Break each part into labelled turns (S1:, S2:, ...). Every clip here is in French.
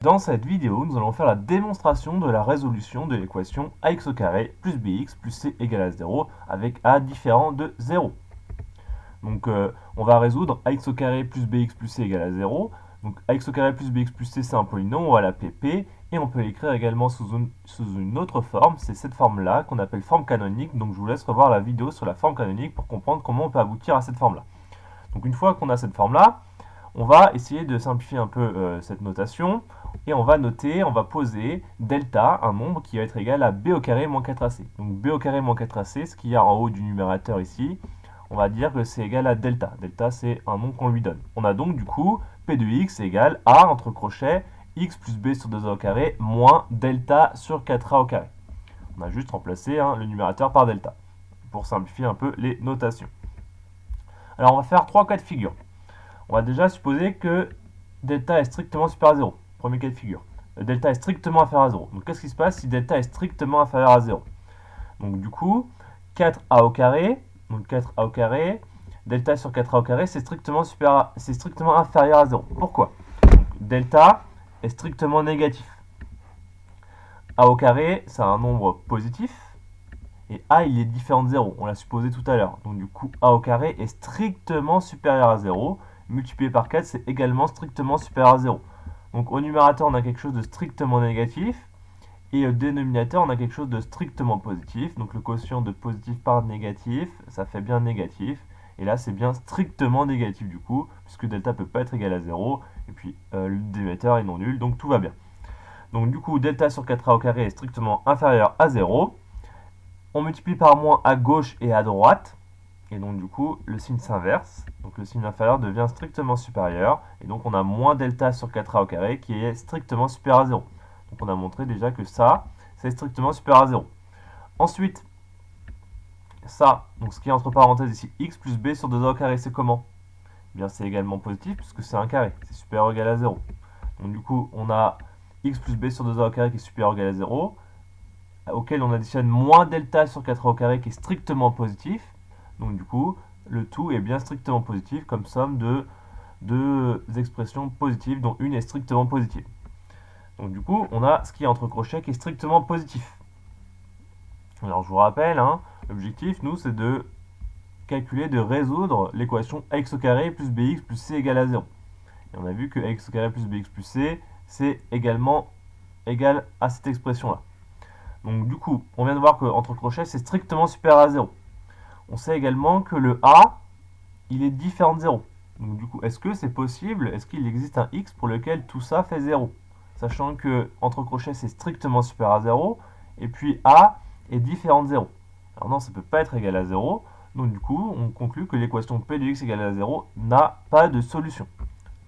S1: Dans cette vidéo, nous allons faire la démonstration de la résolution de l'équation ax au carré plus bx plus c égale à 0 avec a différent de 0. Donc on va résoudre ax au carré plus bx plus c égale à 0. Donc ax au carré plus bx plus c c'est un polynôme, on va l'appeler p, et on peut l'écrire également sous une autre forme, c'est cette forme-là qu'on appelle forme canonique. Donc je vous laisse revoir la vidéo sur la forme canonique pour comprendre comment on peut aboutir à cette forme-là. Donc une fois qu'on a cette forme-là, on va essayer de simplifier un peu cette notation, et on va poser delta, un nombre qui va être égal à b au carré moins 4ac. Donc b au carré moins 4ac, ce qu'il y a en haut du numérateur ici, on va dire que c'est égal à delta. Delta, c'est un nombre qu'on lui donne. On a donc du coup p de x égale a, entre crochets, x plus b sur 2a au carré, moins delta sur 4a au carré. On a juste remplacé le numérateur par delta, pour simplifier un peu les notations. Alors on va faire trois cas de figure. On va déjà supposer que delta est strictement supérieur à 0. Premier cas de figure. Delta est strictement inférieur à 0. Donc qu'est-ce qui se passe si delta est strictement inférieur à 0? Donc du coup, 4a au carré, donc 4a au carré, delta sur 4a au carré, c'est strictement inférieur à 0. Pourquoi? Donc, delta est strictement négatif. A au carré, c'est un nombre positif, et a il est différent de 0, on l'a supposé tout à l'heure. Donc du coup, a au carré est strictement supérieur à 0, multiplié par 4, c'est également strictement supérieur à 0. Donc au numérateur, on a quelque chose de strictement négatif, et au dénominateur, on a quelque chose de strictement positif. Donc le quotient de positif par négatif, ça fait bien négatif, et là c'est bien strictement négatif du coup, puisque delta peut pas être égal à 0, et puis le dénominateur est non nul, donc tout va bien. Donc du coup, delta sur 4a au carré est strictement inférieur à 0. On multiplie par moins à gauche et à droite, et donc du coup le signe s'inverse, donc le signe inférieur devient strictement supérieur, et donc on a moins delta sur 4a au carré qui est strictement supérieur à 0. Donc on a montré déjà que ça, c'est strictement supérieur à 0. Ensuite, ça, donc ce qui est entre parenthèses ici, x plus b sur 2a au carré, c'est comment? Eh bien c'est également positif puisque c'est un carré, c'est supérieur ou égal à 0. Donc du coup on a x plus b sur 2a au carré qui est supérieur ou égal à 0, auquel on additionne moins delta sur 4a au carré qui est strictement positif. Donc du coup, le tout est bien strictement positif comme somme de deux expressions positives dont une est strictement positive. Donc du coup, on a ce qui est entre crochets qui est strictement positif. Alors je vous rappelle, l'objectif, nous, c'est de calculer, de résoudre l'équation x au carré plus bx plus c égale à 0. Et on a vu que x au carré plus bx plus c, c'est également égal à cette expression-là. Donc du coup, on vient de voir qu'entre crochets, c'est strictement supérieur à 0. On sait également que le a, il est différent de 0. Donc du coup, est-ce que c'est possible, est-ce qu'il existe un x pour lequel tout ça fait 0? Sachant que entre crochets, c'est strictement supérieur à 0, et puis a est différent de 0. Alors non, ça ne peut pas être égal à 0, donc du coup, on conclut que l'équation p de x égale à 0 n'a pas de solution.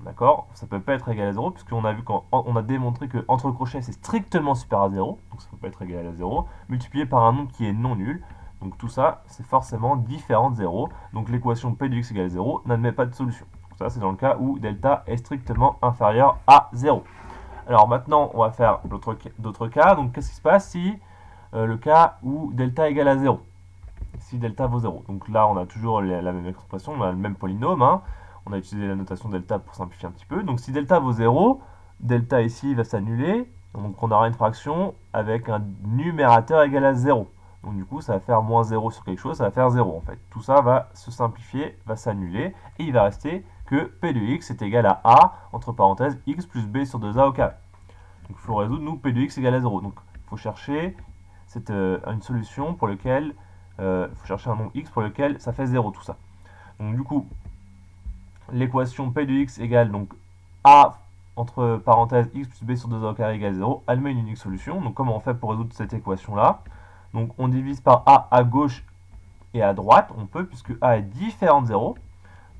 S1: D'accord? Ça ne peut pas être égal à 0, puisqu'on a vu qu'on a démontré que entre crochets, c'est strictement supérieur à 0, donc ça ne peut pas être égal à 0, multiplié par un nombre qui est non nul. Donc tout ça, c'est forcément différent de 0. Donc l'équation p de x égale 0 n'admet pas de solution. Donc ça, c'est dans le cas où delta est strictement inférieur à 0. Alors maintenant, on va faire d'autres cas. Donc qu'est-ce qui se passe si le cas où delta égale à 0? Si delta vaut 0. Donc là, on a toujours la même expression, on a le même polynôme. On a utilisé la notation delta pour simplifier un petit peu. Donc si delta vaut 0, delta ici va s'annuler. Donc on aura une fraction avec un numérateur égal à 0. Donc du coup, ça va faire moins 0 sur quelque chose, ça va faire 0 en fait. Tout ça va se simplifier, va s'annuler, et il va rester que p de x est égal à a, entre parenthèses, x plus b sur 2a au carré. Donc il faut résoudre, nous, p de x égale à 0. Donc il faut chercher une solution pour laquelle, il faut chercher un nombre x pour lequel ça fait 0 tout ça. Donc du coup, l'équation p de x égale donc a entre parenthèses x plus b sur 2a au carré égale 0, elle met une unique solution. Donc comment on fait pour résoudre cette équation-là? Donc on divise par a à gauche et à droite, on peut, puisque a est différent de 0.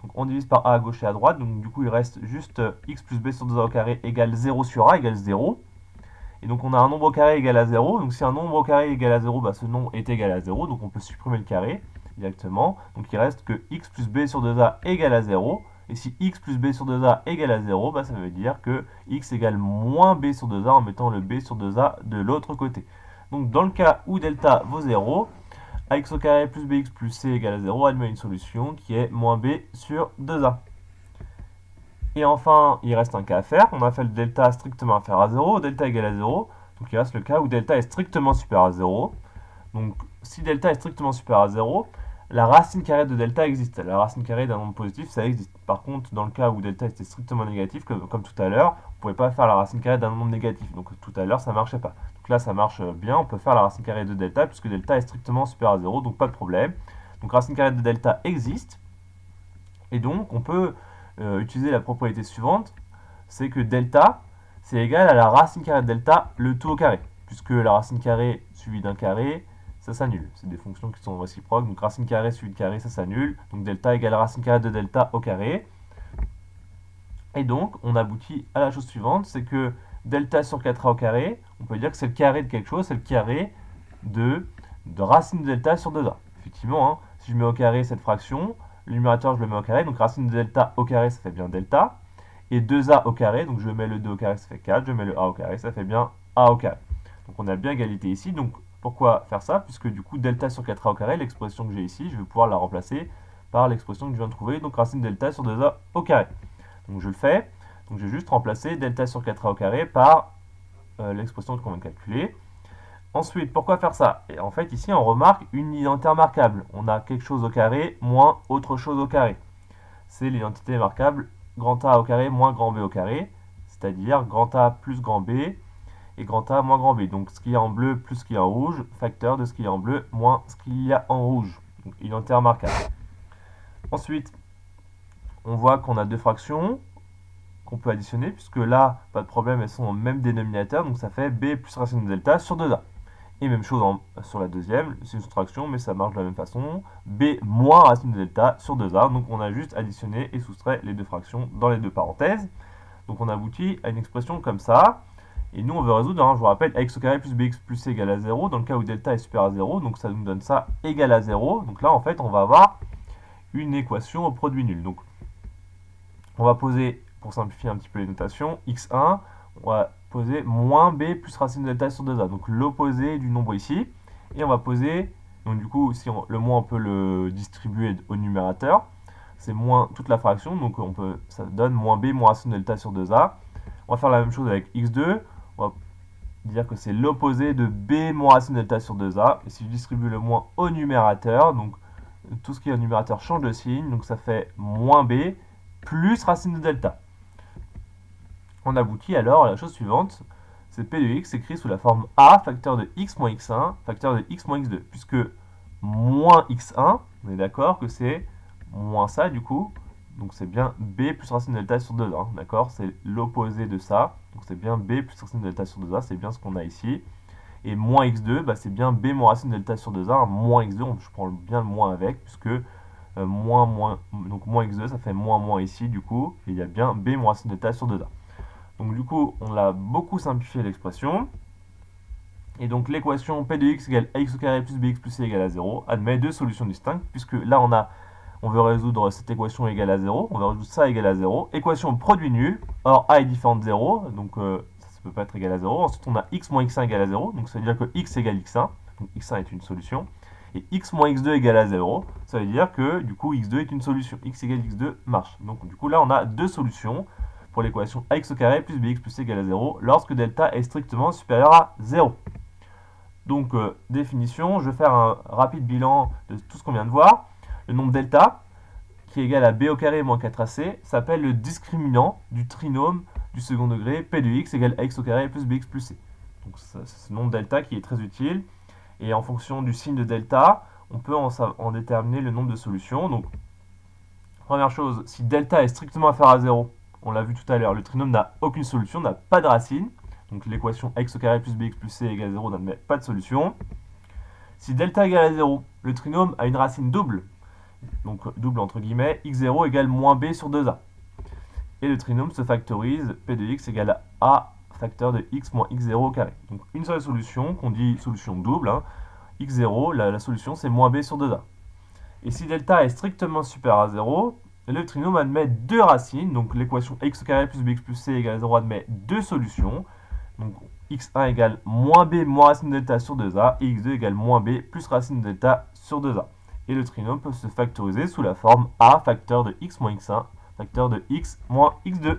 S1: Donc on divise par a à gauche et à droite, donc du coup il reste juste x plus b sur 2a au carré égale 0 sur a égale 0. Et donc on a un nombre au carré égal à 0, donc si un nombre au carré égale à 0, bah, ce nombre est égal à 0, donc on peut supprimer le carré directement. Donc il reste que x plus b sur 2a égale à 0. Et si x plus b sur 2a égale à 0, bah, ça veut dire que x égale moins b sur 2a en mettant le b sur 2a de l'autre côté. Donc dans le cas où delta vaut 0, ax au carré plus bx plus c égale à 0 admet une solution qui est moins b sur 2a. Et enfin, il reste un cas à faire. On a fait le delta strictement inférieur à 0, delta égal à 0. Donc il reste le cas où delta est strictement supérieur à 0. Donc si delta est strictement supérieur à 0, la racine carrée de delta existe. La racine carrée d'un nombre positif, ça existe. Par contre, dans le cas où delta était strictement négatif, comme tout à l'heure, on ne pouvait pas faire la racine carrée d'un nombre négatif. Donc tout à l'heure, ça ne marchait pas. Donc là, ça marche bien. On peut faire la racine carrée de delta puisque delta est strictement supérieur à 0, donc pas de problème. Donc racine carrée de delta existe. Et donc, on peut utiliser la propriété suivante, c'est que delta, c'est égal à la racine carrée de delta, le tout au carré. Puisque la racine carrée suivie d'un carré, ça s'annule. C'est des fonctions qui sont réciproques. Donc racine carrée suivie de carré, ça s'annule. Donc delta égale racine carrée de delta au carré. Et donc, on aboutit à la chose suivante, c'est que delta sur 4a au carré, on peut dire que c'est le carré de quelque chose, c'est le carré de racine de delta sur 2a. Effectivement, hein, si je mets au carré cette fraction, le numérateur je le mets au carré, donc racine de delta au carré, ça fait bien delta. Et 2a au carré, donc je mets le 2 au carré, ça fait 4, je mets le a au carré, ça fait bien a au carré. Donc on a bien égalité ici, donc pourquoi faire ça? Puisque du coup, delta sur 4a au carré, l'expression que j'ai ici, je vais pouvoir la remplacer par l'expression que je viens de trouver, donc racine de delta sur 2a au carré. Donc je le fais, donc je vais juste remplacer delta sur 4a au carré par l'expression qu'on vient de calculer. Ensuite, pourquoi faire ça? Et en fait, ici, on remarque une identité remarquable. On a quelque chose au carré moins autre chose au carré. C'est l'identité remarquable grand A au carré moins grand B au carré, c'est-à-dire grand A plus grand B et grand A moins grand B. Donc ce qu'il y a en bleu plus ce qu'il y a en rouge, facteur de ce qu'il y a en bleu moins ce qu'il y a en rouge. Donc identité remarquable. Ensuite, on voit qu'on a deux fractions qu'on peut additionner, puisque là, pas de problème, elles sont au même dénominateur, donc ça fait B plus racine de delta sur 2A. Et même chose sur la deuxième, c'est une soustraction, mais ça marche de la même façon. B moins racine de delta sur 2A, donc on a juste additionné et soustrait les deux fractions dans les deux parenthèses. Donc on aboutit à une expression comme ça. Et nous, on veut résoudre, hein, je vous rappelle, x au carré plus bx plus c égale à 0, dans le cas où delta est supérieur à 0, donc ça nous donne ça égal à 0. Donc là, en fait, on va avoir une équation au produit nul. Donc on va poser, pour simplifier un petit peu les notations, x1, on va poser moins b plus racine de delta sur 2a, donc l'opposé du nombre ici. Et on va poser, donc du coup, si le moins on peut le distribuer au numérateur, c'est moins toute la fraction, donc ça donne moins b moins racine de delta sur 2a. On va faire la même chose avec x2, on va dire que c'est l'opposé de b moins racine de delta sur 2a. Et si je distribue le moins au numérateur, donc tout ce qui est au numérateur change de signe, donc ça fait moins b plus racine de delta. On aboutit alors à la chose suivante, c'est p de x écrit sous la forme a facteur de x moins x1 facteur de x moins x2, puisque moins x1, on est d'accord que c'est moins ça du coup, donc c'est bien b plus racine de delta sur 2a, hein, d'accord, c'est l'opposé de ça, donc c'est bien b plus racine de delta sur 2a, c'est bien ce qu'on a ici, et moins x2, bah, c'est bien b moins racine de delta sur 2a, hein, moins x2, je prends bien le moins avec, puisque donc moins x2, ça fait moins ici du coup, et il y a bien b moins racine de delta sur 2a. Donc du coup, on a beaucoup simplifié l'expression. Et donc l'équation p de x égale ax au carré plus bx plus c égale à 0 admet deux solutions distinctes, puisque là on veut résoudre cette équation égale à 0, on veut résoudre ça égale à 0. Équation produit nul, or a est différent de 0, donc ça ne peut pas être égal à 0. Ensuite on a x moins x1 égale à 0, donc ça veut dire que x égale x1, donc x1 est une solution. Et x moins x2 égale à 0, ça veut dire que du coup x2 est une solution, x égale x2 marche. Donc du coup là on a deux solutions pour l'équation ax au carré plus bx plus c égale à 0 lorsque delta est strictement supérieur à 0. Donc définition, je vais faire un rapide bilan de tout ce qu'on vient de voir. Le nombre delta, qui est égal à b au carré moins 4ac, s'appelle le discriminant du trinôme du second degré p de x égale ax au carré plus bx plus c. Donc c'est ce nombre delta qui est très utile. Et en fonction du signe de delta, on peut en déterminer le nombre de solutions. Donc, première chose, si delta est strictement inférieur à 0, on l'a vu tout à l'heure, le trinôme n'a aucune solution, n'a pas de racine. Donc l'équation x au carré plus bx plus c égale 0 n'admet pas de solution. Si delta égale à 0, le trinôme a une racine double. Donc double entre guillemets, x0 égale moins b sur 2a. Et le trinôme se factorise, p de x égale à a facteur de x moins x0 au carré. Donc une seule solution, qu'on dit solution double, hein. x0, la solution c'est moins b sur 2a. Et si delta est strictement supérieur à 0, le trinôme admet deux racines, donc l'équation x au carré plus bx plus c égale 0 admet deux solutions. Donc x1 égale moins b moins racine de delta sur 2a, et x2 égale moins b plus racine de delta sur 2a. Et le trinôme peut se factoriser sous la forme a facteur de x moins x1 facteur de x moins x2.